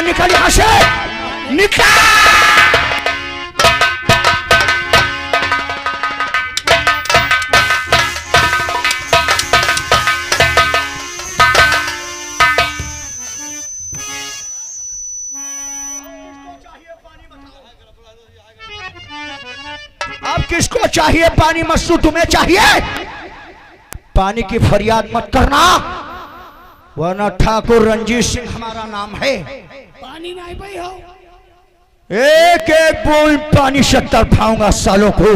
निकल यहाँ से, निकल। अब किसको चाहिए पानी? मस्सू तुम्हें चाहिए? पानी की फरियाद मत करना, वरना ठाकुर रंजीत सिंह हमारा नाम है। पानी नहीं पाई हो, एक एक बूंद पानी से तड़पाऊंगा सालों को।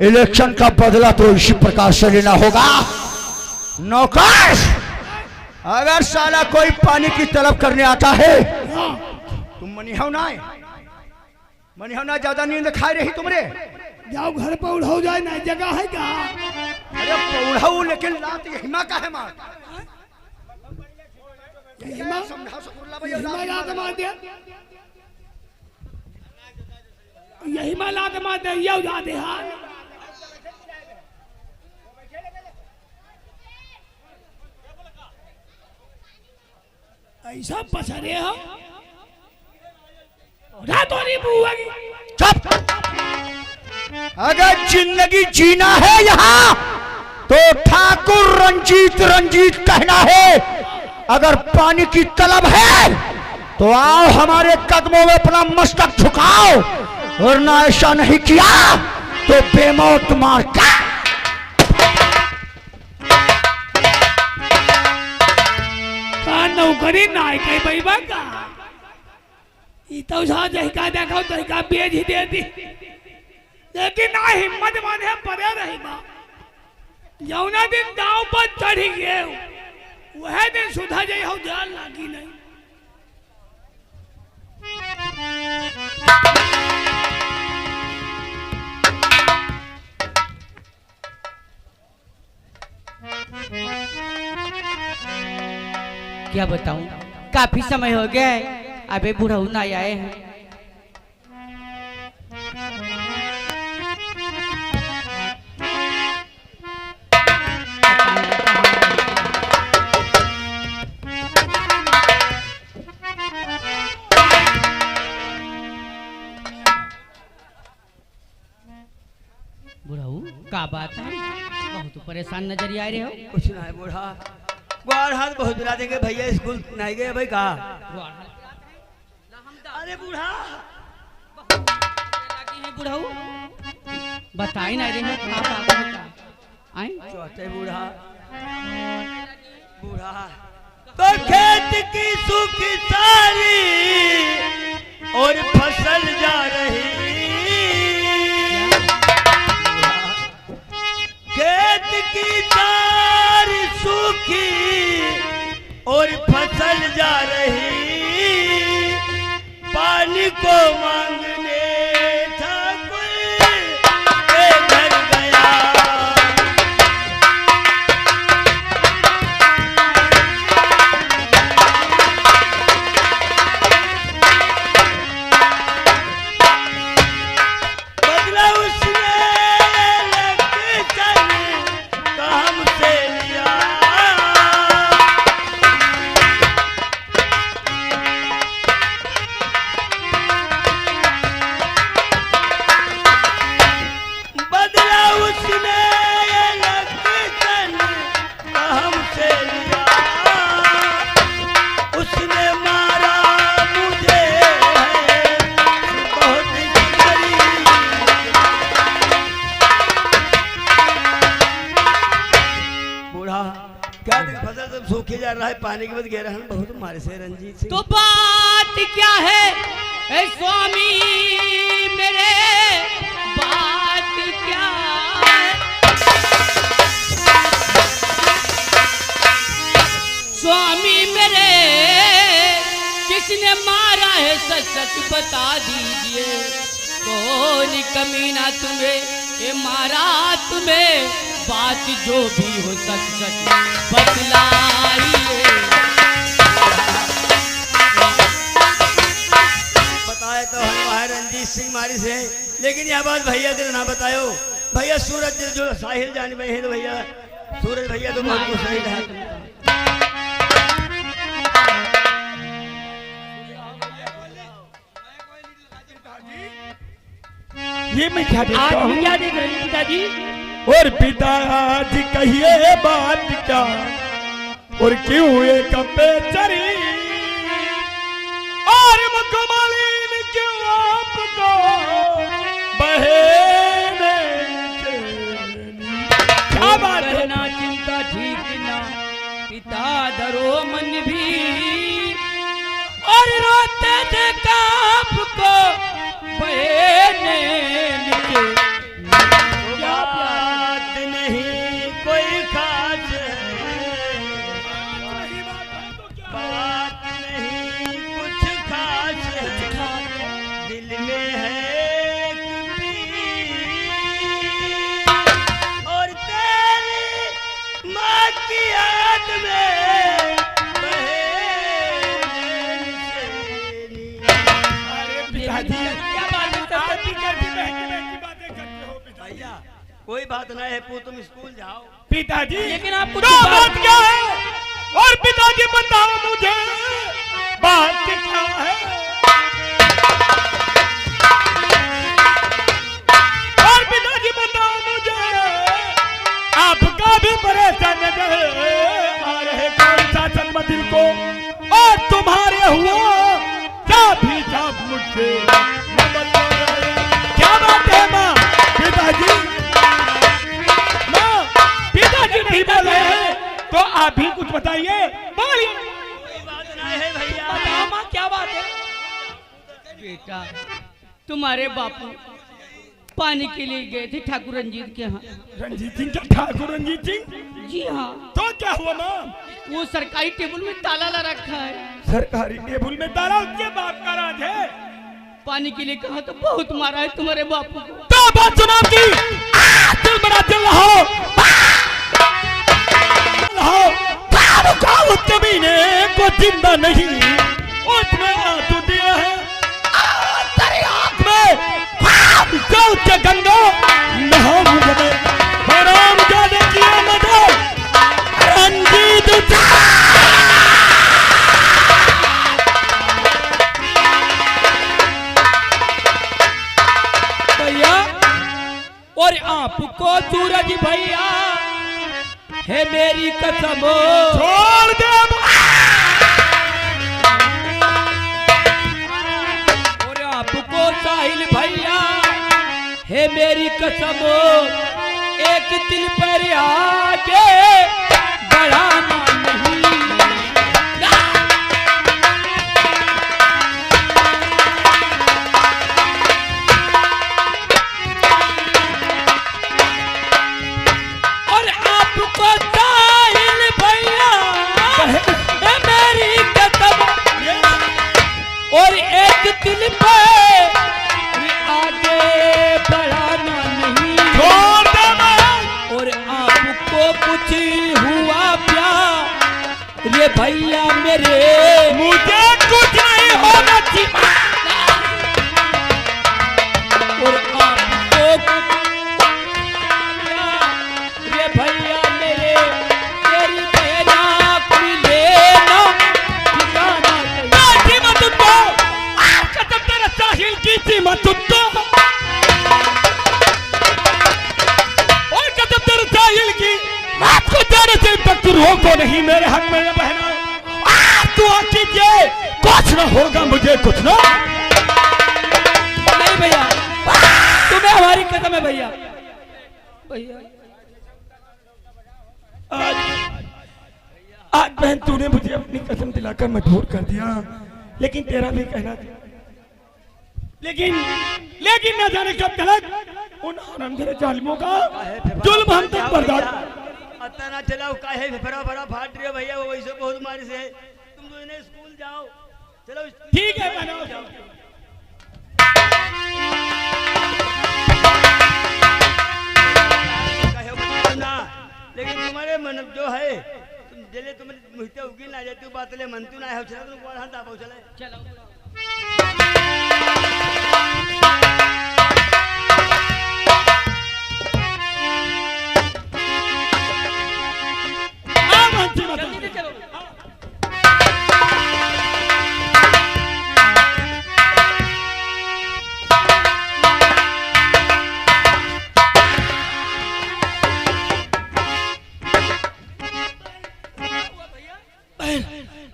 इलेक्शन का बदला तो इसी प्रकार से लेना होगा। नौकर, अगर साला कोई पानी की तलब करने आता है, तुम मनिहाव ना है, मनिहाव ना, ज्यादा नींद खा रही तुमरे। जाओ घर पर उड़ाओ जाए, नहीं जगह है क्या? अरे पौड़ाऊ, लेकिन लात यहिमा का है मार। यहिमा लात मार दे, यहिमा लात मार दे, ये जा दे। हाँ ऐसा पसरे हो तो नहीं बुआ की। चुप। अगर जिंदगी जीना है यहाँ तो ठाकुर रंजीत रंजीत कहना है। अगर पानी की तलब है तो आओ हमारे कदमों में अपना मस्तक झुकाओ, वरना ऐसा नहीं किया तो बेमौत मार का। नौकरी नाय कई बैबा का ई तो सा जही का देखो तही का बेच ही दे दी, लेकिन ना हिम्मत माने पड़े रही बा। जौना दिन दांव पर चढ़ी गए वह दिन सुधा जाई हो, जान लागी नहीं। क्या बताऊं, काफी समय हो गया है, अबे बूढ़ा ना आए हैं। बुढ़ाऊ का बात है, बहुत परेशान नजर आ रहे हो। कुछ ना है बूढ़ा, ग्वार हाथ बहुत दिला देंगे भैया, स्कूल नहीं गए भाई कहा। अरे बूढ़ा बुढ़ाऊ बताई ना रहे हो का बात है का? आई चौथे बूढ़ा, बूढ़ा तो खेत की सूखी सारी और फसल जा रही, खेत की सारी सूखी और फसल जा रही, पानी को मांगने ठाकुर के घर गया। बदला उसने लक्षण काम से लिया, बदला उसने लक्षण काम से लिया, उसने मारा मुझे है बहुत गरीब। बूढ़ा क्या देख, फसल सब सूखे जा रहा है, पानी के बाद गिर रहा है बहुत मारे से रंजीत सिंह। तो बात क्या है ए स्वामी मेरे, बात क्या है स्वामी मेरे, किसने मारा है सच सच बता दीजिए, कौन कमीना तुम्हें ये मारा तुम्हें, बात जो भी हो सच सच बतलाइए। बताए तो हम वहाँ रंजीत सिंह मारी से, लेकिन यह बात भैया दिल ना बतायो। भैया सूरज जो साहिल जाने में है तो भैया सूरज भैया तो बहुत सही है। मैं क्या आज देखता भी हूँ? क्या देख रहे हैं पिताजी? और पिताजी कहिए बात क्या, और क्यों एक बेचारी, और मुकमलिन क्यों आपको बहने क्या बात है? करना चिंता ठीक ना पिता धरो मन भी, और रोते थे आपको बहने नीचे। क्या बात नहीं कोई खास है, बात नहीं कुछ खास है, दिल में है एक पीर, और तेरी माँ की याद में पिताजी क्या बात है? आप भी कैसी महंगी बातें करते हो पिताजी? भैया कोई बात नहीं है, पू तुम स्कूल जाओ। पिताजी लेकिन आप कुछ तो बात- बात क्या है? और पिताजी बताओ मुझे बात क्या है? और पिताजी बताओ मुझे, आपका भी परेशान नजर आ रहे कौन सा जन्म दिल को, और तुम्हारे हुआ भी जब मुझसे क्या बात है माँ? पिताजी माँ, पिताजी नहीं बोल रहे हैं तो आप ही कुछ बताइए, बोलिए। कोई बात नहीं है भैया। बताओ माँ क्या बात है? बेटा तुम्हारे बापू पानी के लिए गए थे ठाकुर रंजीत के यहाँ। रंजीत सिंह का ठाकुर रंजीत सिंह? जी हाँ, तो क्या हुआ माँ? वो सरकारी टेबल में ताला ला रखा है। सरकारी टेबल में ताला उसके बाप का राज है। पानी के लिए कहा तो बहुत मारा है तुम्हारे बापू को। तो बात सुना की दिल बड़ा दिल रहो कमीने को जिंदा नहीं, उसमें आंसू दिया है तेरी आंख में, जाओ के गंगा नहा मुझे हराम जाने किया मदद रंजीत भैया, और आपको सूरज भैया है मेरी कसम, छोड़ दे। और आपको साहिल भैया है मेरी कसम, एक दिल पर आके बढ़ाना नहीं। और आपको साहिल भैया है मेरी कसम, और एक दिल पे आगे बढ़ाना नहीं। छोड़ दे मैं। और आपको कुछ हुआ प्यार रे भैया मेरे, मुझे कुछ नहीं होना चाहिए। और आपको कुछ रे भैया मेरे, तेरी मेरा कोई लेना ठिकाना नहीं। कीमत तो कसम तेरा साहिल की कीमत तो, और कसम तेरे साहिल की बात को जाने से तक तू रोको नहीं मेरे हक में बहना। तू कीजिए कुछ ना होगा मुझे कुछ ना। नहीं भैया, तुम्हें हमारी कसम है भैया। भैया आज आज बहन तूने मुझे अपनी कसम दिलाकर मजबूर कर दिया, लेकिन तेरा भी कहना था। लेकिन लेकिन न जाने कब तक उन हरामखोर जालिमों का जुल्म हम तक बर्दाश्त। अता ना चलाओ काहे फेफड़ा फड़ा फाट रही है भैया, वो वैसे बहुत मारी से है। तुम दोनों स्कूल जाओ, चलो ठीक है बहनों, काहे मत ना, लेकिन तुम्हारे मन जो है तुम जले तुम मुझते उगी ना जाती बात ले मनतू ना है, चला तुम कौन हाथ दाबो चले। चलो जल्दी जल्दी से चलो।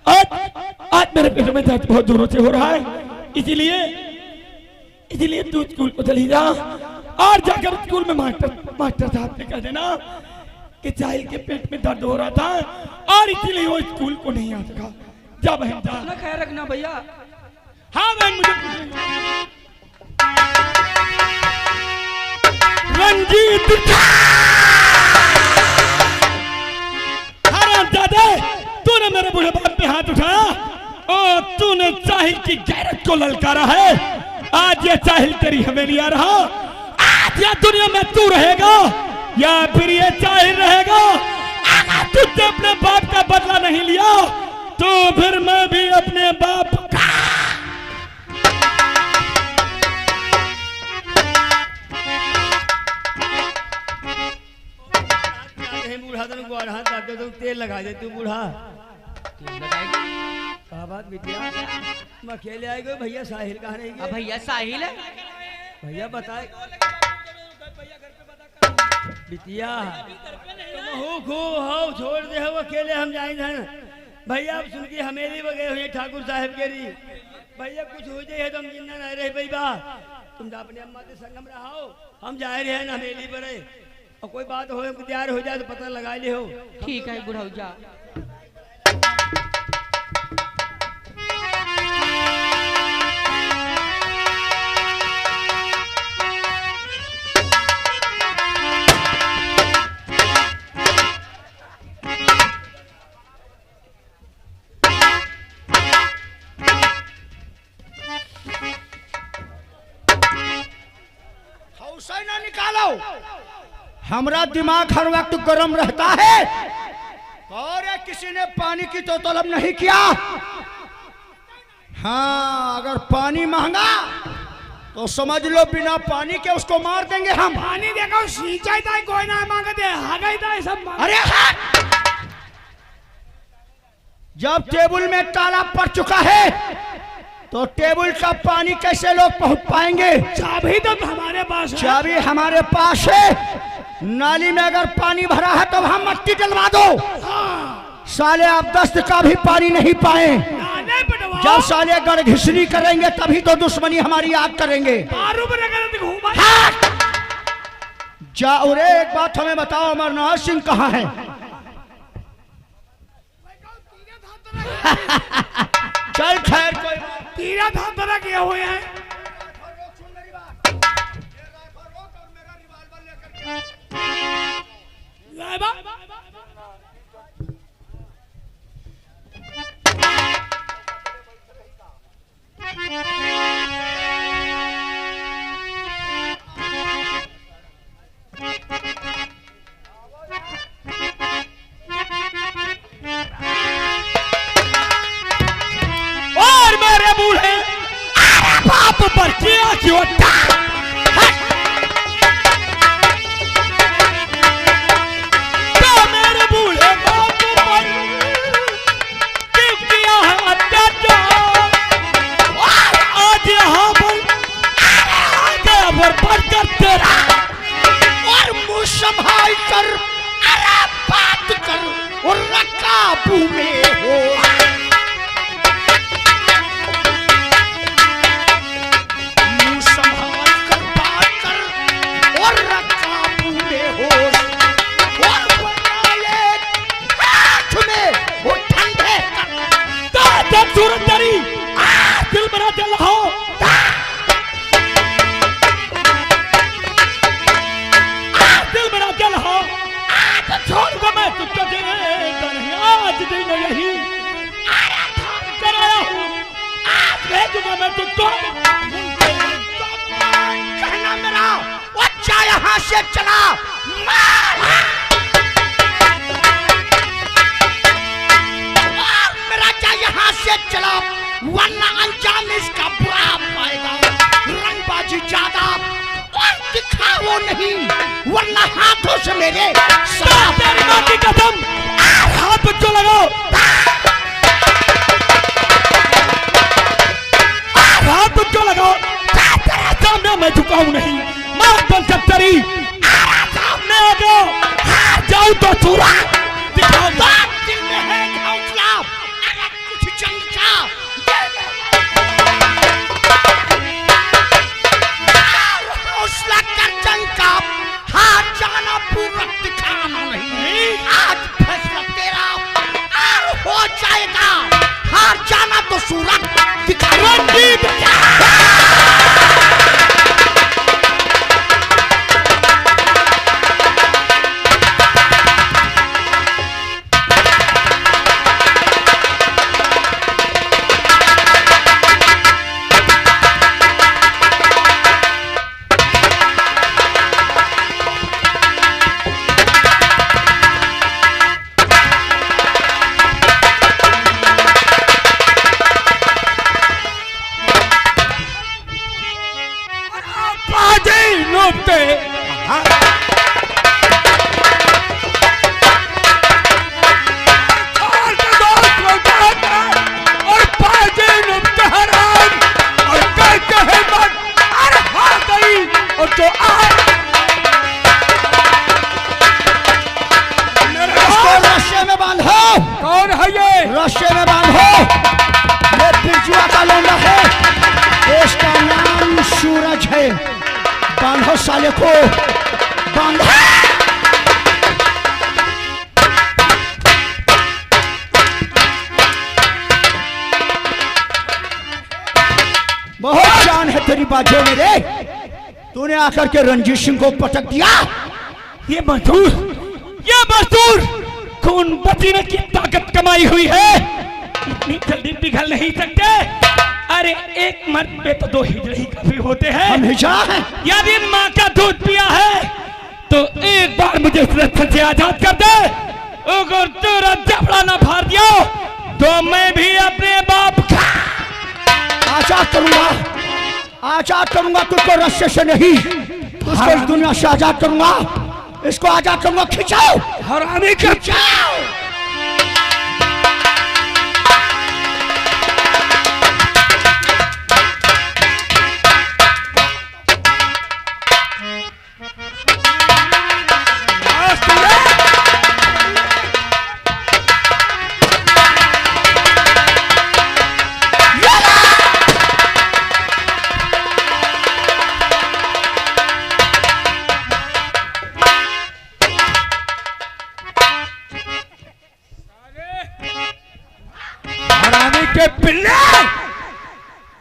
आज मेरे पेट में दर्द बहुत जोरों से हो रहा है, इसीलिए तू स्कूल को चली जा और जाकर स्कूल में मास्टर साहब से कह देना कि साहिल के पेट में दर्द हो रहा था और इसीलिए वो स्कूल को नहीं आ सका। जा बहन जा। अपना ख्याल रखना भैया। हाँ बहन मुझे रंजीत हरामजादे, तूने मेरे बूढ़े बाप पे हाथ उठाया और तूने साहिल की गैरत को ललकारा है। आज ये साहिल तेरी हवेली आ रहा, आज या दुनिया में तू रहेगा या फिर ये साहिल रहेगा। अगर तुझे अपने बाप का बदला नहीं लिया तो फिर मैं भी अपने बाप का। बूढ़ा तेन हाथ डाल दे, तेल लगा दे तू बूढ़ा। कहा बात बिटिया, तुम अकेले आए गए, भैया साहिल कहाँ रहेगी? अब भैया साहिल है, भैया बताए बिटिया तुम हो छोड़ दे हो अकेले, हम जाएंगे भैया। अब सुन के हमेली गए हुए ठाकुर साहब के री भैया, कुछ हो जाए तो हम जिंदा नहीं रहे भैया। तुम तो अपने अम्मा के संग में रहो, हम जा रहे हैं हमेली पर, और कोई बात हो तैयार हो जाए तो पता लगा ले हो। ठीक है बुढ़ाऊ जा। ना निकालो, हमारा दिमाग हर वक्त गर्म रहता है। और किसी ने पानी की तो तलब नहीं किया। हाँ, अगर पानी महंगा तो समझ लो बिना पानी के उसको मार देंगे हम। पानी देखो सिंचाई था कोई ना मांगते, हगाई था सब। अरे हाँ! जब टेबल में ताला पड़ चुका है तो टेबल का पानी कैसे लोग पहुंच पाएंगे? चाबी तो हमारे पास है। चाबी हमारे पास है। नाली में अगर पानी भरा है तो वहां मट्टी डलवा दो। हाँ। साले आप दस्त का भी पानी नहीं पाए। जब साले गड़ घिसनी करेंगे तभी तो दुश्मनी हमारी आग करेंगे। हाँ। जाओ रे, एक बात हमें बताओ, अमरनाथ सिंह कहाँ है? चल खैर, कोई तीरा था तरह किए हुए हैं। पर किया क्यों? तो मेरे बूढ़े बाप पर क्यों किया है अत्याचार? आज यहाँ पर बढ़कर तेरा और मुँह संभाल कर अरे बात कर और काबू में हो। दिल बना जल हो, दिल बना जल हो, छोड़ूंगा मैं तुझको नहीं। आज दिन यही कराया हूँ, आज भेजूंगा मैं तुझको। कहना मेरा बच्चा यहाँ से चला यहाँ से चला, वरना अंजाम इसका बुरा पाएगा। रंगबाजी ज्यादा और दिखाओ नहीं, वरना हाथों से मेरे तेरी मां की कसम हाथ बच्चों लगाओ, हाथ बच्चों लगाओ। तेरा सामने मैं झुकाऊं नहीं, मां बन सब तेरी सामने आ जाओ। जाऊं तो चूरा दिखाओ, दिल में है हौसला। सूरत दिखा रंजीत। रस्से में बांधो, ये बिरजुआ का लौंडा है, इसका नाम सूरज है। बांधो साले को, बांधो। बहुत जान है तेरी बाजू में रे, तूने आकर के रंजीत सिंह को पटक दिया। ये मजदूर खून पसीने की ताकत कमाई हुई है, इतनी जल्दी पिघल नहीं सकते। अरे एक मर्द पे तो 2 हिजड़े ही काफी होते हैं। हम हिजड़ा हैं। यदि माँ का दूध पिया है तो एक बार मुझे इस रस्ते से आजाद कर दे। अगर तेरा जबड़ा ना फाड़ दिया तो मैं भी अपने बाप का आजाद करूंगा, आजाद करूंगा तुझको रस्से से नहीं, उसको इस दुनिया से आजाद करूंगा, इसको आजाद करूंगा। खिंचाओ, हराने का खिंचाओ। के पिल्ले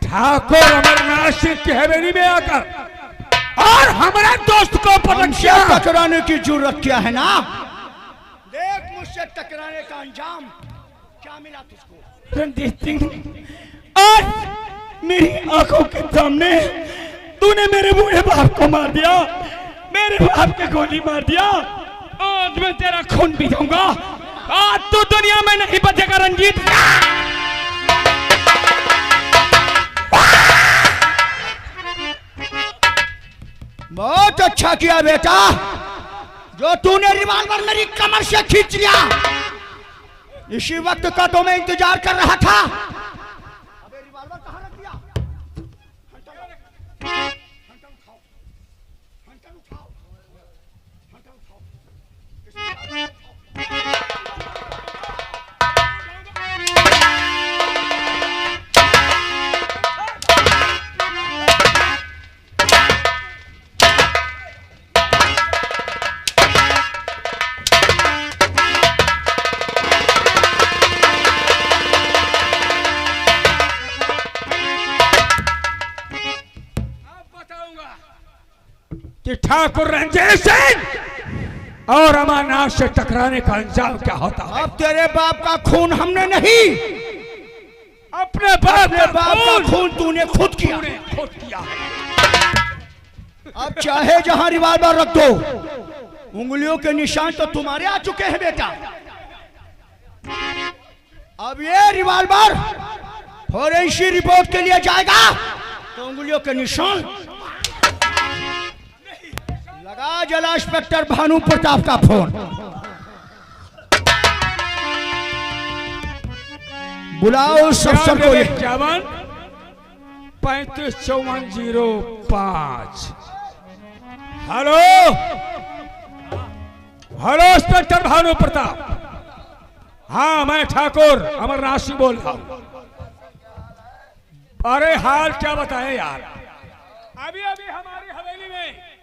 ठाकुर अमरनाथ सिंह की हवेली में आकर और हमारे दोस्त को पटक दिया। टकराने की जरूरत क्या है ना? देख मुझसे टकराने का अंजाम क्या मिला तुझको। रणजीत सिंह, आज मेरी आंखों के सामने तूने मेरे बूढ़े बाप को मार दिया, मेरे बाप के गोली मार दिया। आज मैं तेरा खून पी जाऊंगा। आज तू दुनिया में नहीं बचेगा रंजीत। बहुत अच्छा किया बेटा, जो तूने रिवॉल्वर मेरी कमर से खींच लिया। इसी वक्त का तो मैं इंतजार कर रहा था। अबे रिवॉल्वर कहाँ रख दिया? हंटर उठाओ, हंटर उठाओ, हंटर उठाओ। कि ठाकुर रंजीत सिंह और अमरनाथ से टकराने का अंजाम क्या होता है। अब तेरे बाप का खून हमने नहीं, अपने बाप का खून तूने खुद किया। अब चाहे जहां रिवॉल्वर रख दो, उंगलियों के निशान तो तुम्हारे आ चुके हैं बेटा। अब ये रिवॉल्वर फॉरेंसिक रिपोर्ट के लिए जाएगा तो उंगलियों के निशान लगा। जिला इंस्पेक्टर भानु प्रताप का फोन, बुलाओ उस अफसर को। 355405। Hello hello inspector Bhanu Pratap. हाँ मैं ठाकुर अमरनाथ सिंह बोल रहा हूँ। अरे हाल क्या बताएं यार, अभी अभी हमारी हवेली में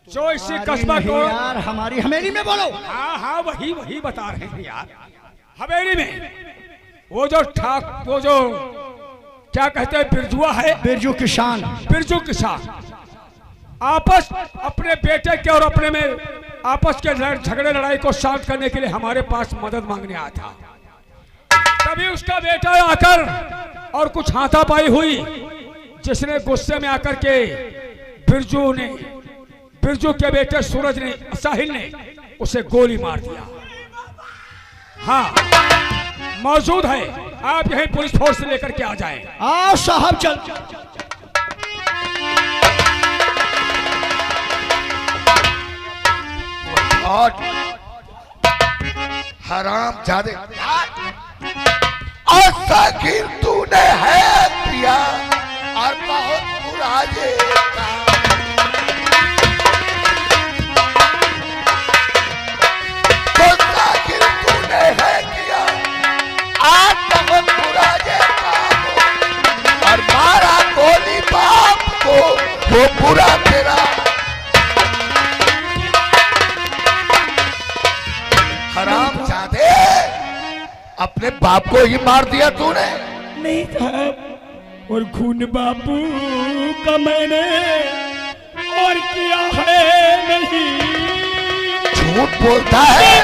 जो इसी कस्बा को यार हमारी हवेली में बोलो। हाँ हाँ वही बता रहे हैं यार। हवेली में वो जो क्या कहते हैं, बिरजुआ है, बिरजू किसान। बिरजू किसान आपस अपने बेटे के और अपने में आपस के झगड़े लड़ाई को शांत करने के लिए हमारे पास मदद मांगने आया था। तभी उसका बेटा आकर और कुछ हाथापाई हुई, जिसने गुस्से में आकर के बिरजू के बेटे सूरज ने, साहिल ने उसे गोली मार दिया। हाँ मौजूद है, आप यहीं पुलिस फोर्स लेकर के आ जाएं। आओ साहब चल। और हराम जादे और साकिर तूने है पिया और बहुत बुरा ये तो साकिर तूने है किया आज बहुत बुरा ये और मारा गोली बाप को, वो बुरा तेरा हराम जादे, अपने बाप को ही मार दिया तूने। नहीं साहब, और खून बापू का मैंने और किया है नहीं। झूठ बोलता है।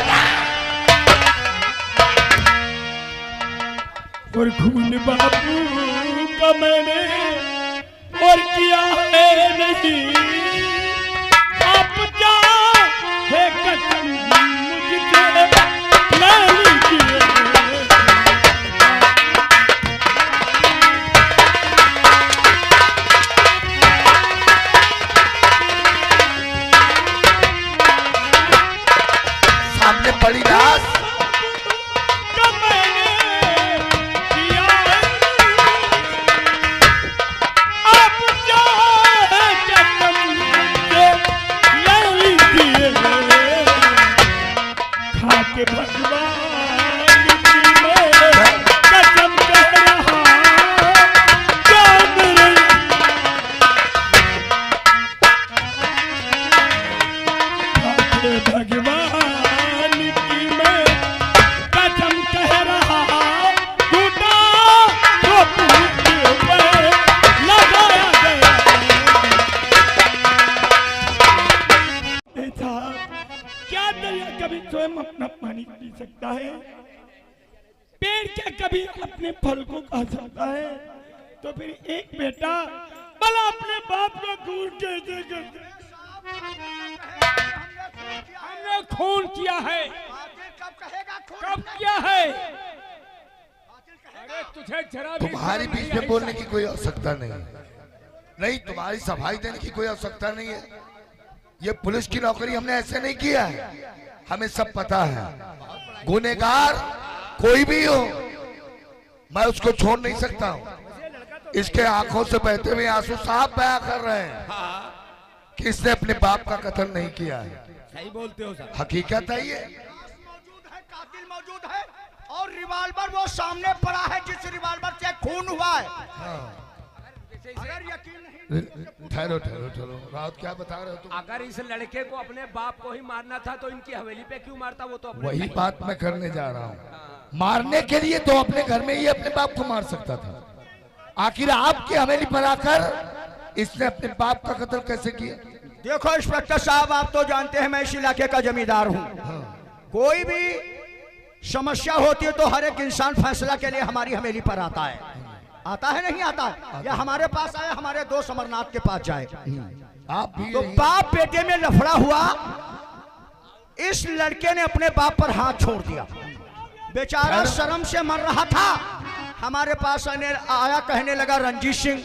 और खून बापू का मैंने और किया है नहीं। आप क्या है कसम मुझसे ले लीजिए। सामने पड़ी लाश का मैंने किया है। आप क्या है कसम मुझसे ले लीजिए। खा के भगवान की मैं कसम कह रहा जान रही। खा के भगवान की मैं कसम कह रहा टूटा जो तुझे पर लगाया गया। क्या दरिया कभी स्वयं अपना पानी पी सकता है? पेड़ क्या कभी अपने फल को खा सकता है? तो फिर एक बेटा भला अपने बाप का खून कैसे करता? हमने खून किया है। कब किया है? अरे तुझे जरा भी तुम्हारी शर्म बीच नहीं में आई बोलने की साहब? कोई आवश्यकता नहीं, नहीं तुम्हारी सफाई देने की कोई आवश्यकता नहीं है। ये पुलिस की नौकरी हमने ऐसे नहीं किया है, हमें सब पता है। गुनहगार कोई भी हो, मैं उसको छोड़ नहीं सकता हूँ। इसके आंखों से बहते हुए आंसू साफ बयां कर रहे हैं कि इसने अपने बाप का कत्ल नहीं किया है। सही बोलते हो सर। हकीकत है ये। मौजूद है, कातिल मौजूद है और रिवाल्वर वो सामने पड़ा है जिस रिवाल्वर से खून हुआ है। अगर यकीन नहीं, ठहरो ठहरो ठहरो, राउत क्या बता रहे हो तुम? अगर इस लड़के को अपने बाप को ही मारना था तो इनकी हवेली पे क्यों मारता? वो तो अपने वही बात मैं करने जा रहा हूँ। मारने के लिए तो अपने घर में ही अपने बाप को मार सकता था, आखिर आपकी हवेली पर आकर इसने अपने बाप का कत्ल कैसे किया? देखो इंस्पेक्टर साहब, आप तो जानते हैं मैं इस इलाके का जमींदार हूँ। कोई भी समस्या होती है तो हर एक इंसान फैसला के लिए हमारी हवेली पर आता है। आता है नहीं आता है? या हमारे पास आए, हमारे दोस्त अमरनाथ के पास जाए। आप भी तो बाप बेटे में लफड़ा हुआ, इस लड़के ने अपने बाप पर हाथ छोड़ दिया। बेचारा शर्म से मर रहा था, हमारे पास आया, कहने लगा रंजीत सिंह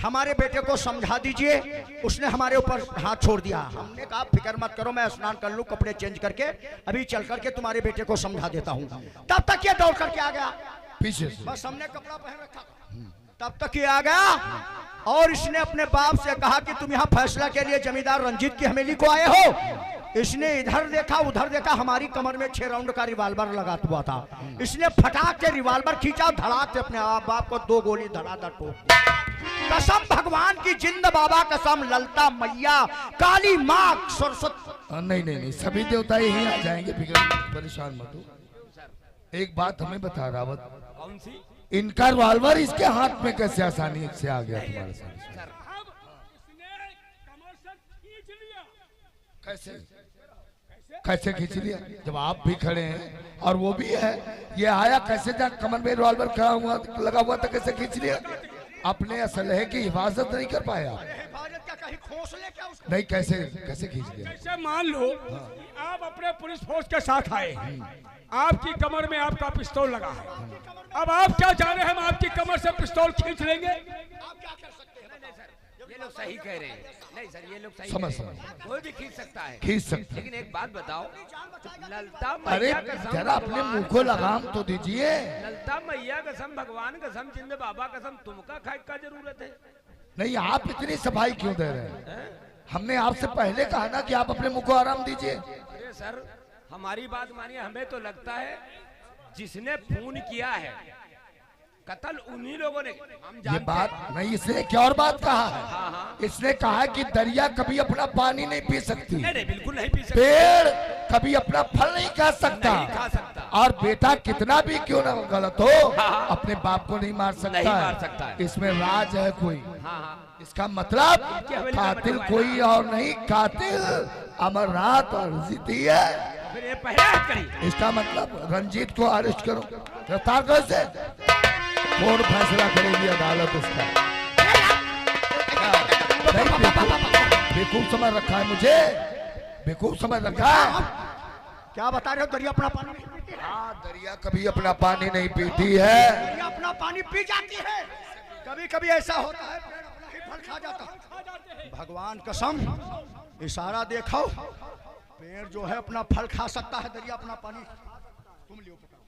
हमारे बेटे को समझा दीजिए। उसने हमारे ऊपर हाथ छोड़ दिया। हमने कहा फिक्र मत करो, मैं स्नान कर लूं, कपड़े चेंज करके अभी चल करके तुम्हारे बेटे को समझा देता हूं। तब तक ये दौड़ करके आ गया, पीछे से बस हमने कपड़ा पहन रखा था। तब तक ये आ गया और इसने अपने बाप से कहा कि तुम यहाँ फैसला के लिए जमींदार रंजीत की हवेली को आए हो। इसने इधर देखा उधर देखा, हमारी कमर में 6 राउंड का रिवाल्वर लगा हुआ था। इसने फटाक से रिवाल्वर खींचा, धड़ाक से अपने बाप को 2 गोली धड़ाधड़ ठोक दी। कसम भगवान की, जिंद बाबा कसम, ललता मैया, काली माँ, सरस्वती। नहीं नहीं नहीं, सभी देवता यही आ जाएंगे, फिक्र परेशान मत हो। एक बात हमें बता रावत, कौन सी? इनका रिवॉल्वर इसके हाथ में कैसे आसानी से आ गया तुम्हारे साथ? अब उसने कमर से खींच लिया। कैसे कैसे खींच लिया जब आप भी खड़े हैं और वो भी है? ये आया कैसे? जब कमर में रिवॉल्वर खड़ा हुआ लगा हुआ था, कैसे खींच लिया? अपने असलहे की हिफाजत नहीं कर पाया? नहीं, कैसे कैसे खींच लिया? जैसे मान लो आप अपने पुलिस फोर्स के साथ आए, आपकी कमर में आपका पिस्तौल लगा है। अब आप क्या जाने हम आपकी कमर से पिस्तौल खींच लेंगे? ये लोग सही कह रहे हैं। नहीं सर, ये लोग सही समझ कह रहे हैं। कोई भी खींच सकता है, खींच सकता है। लेकिन एक बात बताओ, ललता अरे मैया कसम जरा अपने भगवान मुंह को लगाम तो दीजिए। ललता मैया कसम, भगवान कसम, जिंद बाबा कसम, तुमका खाए का जरूरत है? नहीं, आप इतनी सफाई क्यों दे रहे हैं? हमने आपसे पहले कहा ना कि आप अपने मुंह को आराम दीजिए। अरे सर, हमारी बात मानिए, हमें तो लगता है जिसने खून किया है कत्ल उन्हीं लोगों ने। हम ये जानते बात हैं। नहीं, इसने क्या और बात कहा है? हाँ हाँ, इसने कहा है कि दरिया कभी अपना पानी नहीं पी सकती, नहीं नहीं बिल्कुल नहीं पी सकते, पेड़ कभी अपना फल नहीं खा सकता, नहीं खा सकता, और बेटा कितना भी क्यों ना गलत हो अपने बाप को नहीं मार सकता नहीं है। मार सकता है। इसमें राज है कोई। हाँ हाँ, इसका मतलब हवेली का कातिल बनवाया कोई और नहीं, कातिल अमरनाथ और जीती है। फिर ये पहले हट करी। इसका मतलब रंजीत को अरेस्ट करो, गिरफ्तार करो इसे। कौन फैसला करेगी अदालत इसका? नहीं, बेवकूफ समझ रखा है मुझे, बेवकूफ समझ रखा है। क्या बता रहे हो? दरिया अपना पानी नहीं पीती है। हाँ, दरिया कभी अपना पानी नहीं पीती है। दरिया अपना पानी पी जाती है। कभी कभी ऐसा होता है पेड़ अपना ही फल खा जाता है। भगवान कसम, इशारा देखो, पेड़ जो है अपना फल खा सकता है, दरिया अपना पानी तुम लियो पकड़ो।